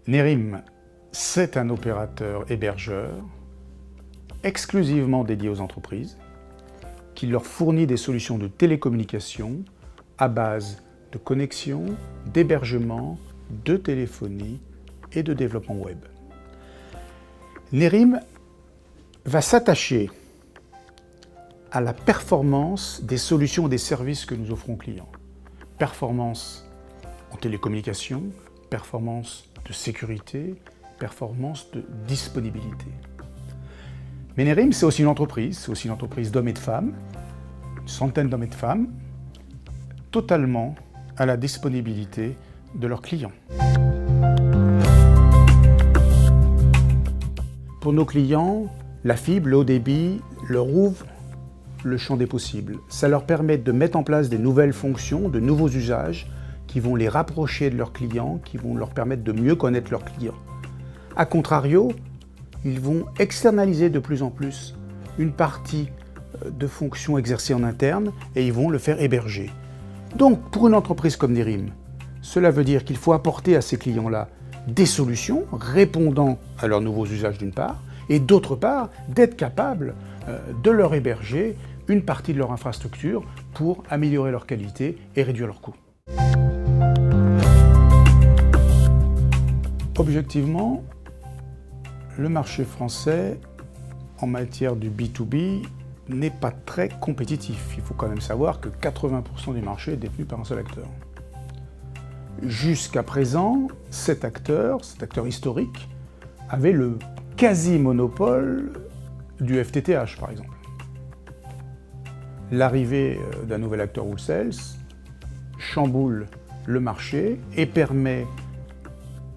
Nerim, c'est un opérateur hébergeur exclusivement dédié aux entreprises qui leur fournit des solutions de télécommunication à base de connexion, d'hébergement, de téléphonie et de développement web. Nerim va s'attacher à la performance des solutions et des services que nous offrons aux clients. Performance en télécommunication, performance de sécurité, performance de disponibilité. Mais Nerim, c'est aussi une entreprise d'hommes et de femmes, une centaine d'hommes et de femmes, totalement à la disponibilité de leurs clients. Pour nos clients, la fibre, le haut débit, leur ouvre le champ des possibles. Ça leur permet de mettre en place des nouvelles fonctions, de nouveaux usages qui vont les rapprocher de leurs clients, qui vont leur permettre de mieux connaître leurs clients. A contrario, ils vont externaliser de plus en plus une partie de fonctions exercées en interne et ils vont le faire héberger. Donc, pour une entreprise comme Nerim, cela veut dire qu'il faut apporter à ces clients-là des solutions répondant à leurs nouveaux usages d'une part, et d'autre part, d'être capable de leur héberger une partie de leur infrastructure pour améliorer leur qualité et réduire leurs coûts. Objectivement, le marché français, en matière du B2B, n'est pas très compétitif. Il faut quand même savoir que 80% du marché est détenu par un seul acteur. Jusqu'à présent, cet acteur historique, avait le quasi-monopole du FTTH, par exemple. L'arrivée d'un nouvel acteur Wholesale chamboule le marché et permet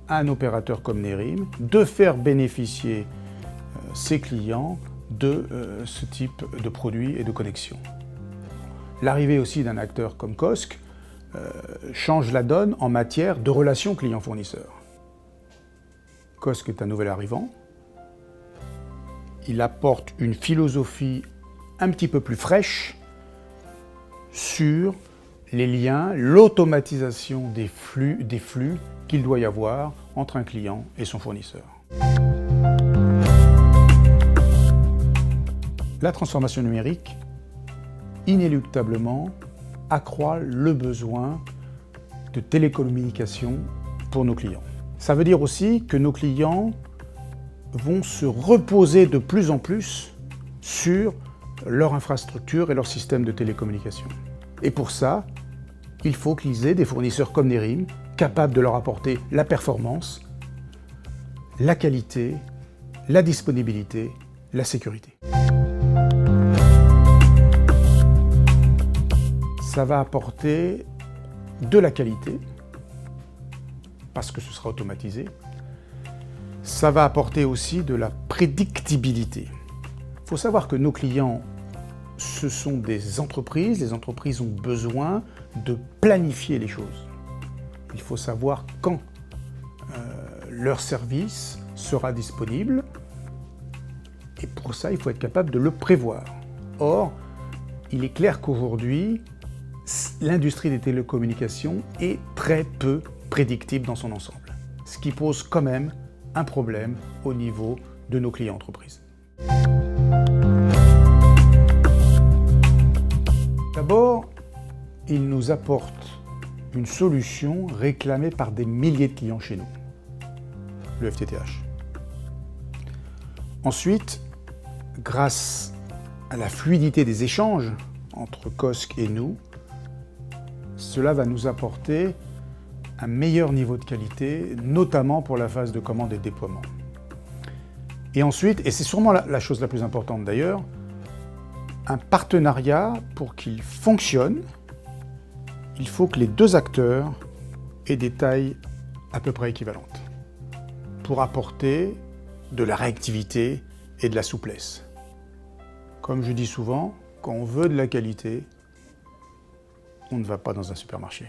à un opérateur comme Nerim de faire bénéficier ses clients de ce type de produits et de connexions. L'arrivée aussi d'un acteur comme Cosc change la donne en matière de relations client-fournisseur. Cosc est un nouvel arrivant. Il apporte une philosophie un petit peu plus fraîche sur les liens, l'automatisation des flux qu'il doit y avoir entre un client et son fournisseur. La transformation numérique, inéluctablement, accroît le besoin de télécommunications pour nos clients. Ça veut dire aussi que nos clients vont se reposer de plus en plus sur leur infrastructure et leur système de télécommunication. Et pour ça, il faut qu'ils aient des fournisseurs comme Nerim, capables de leur apporter la performance, la qualité, la disponibilité, la sécurité. Ça va apporter de la qualité, parce que ce sera automatisé. Ça va apporter aussi de la prédictibilité. Il faut savoir que nos clients, ce sont des entreprises. Les entreprises ont besoin de planifier les choses. Il faut savoir quand leur service sera disponible. Et pour ça, il faut être capable de le prévoir. Or, il est clair qu'aujourd'hui, l'industrie des télécommunications est très peu prédictible dans son ensemble. Ce qui pose quand même un problème au niveau de nos clients entreprises. D'abord, il nous apporte une solution réclamée par des milliers de clients chez nous, le FTTH. Ensuite, grâce à la fluidité des échanges entre Cosc et nous, cela va nous apporter un meilleur niveau de qualité, notamment pour la phase de commande et de déploiement. Et ensuite, et c'est sûrement la chose la plus importante d'ailleurs, un partenariat, pour qu'il fonctionne, il faut que les deux acteurs aient des tailles à peu près équivalentes pour apporter de la réactivité et de la souplesse. Comme je dis souvent, quand on veut de la qualité, on ne va pas dans un supermarché.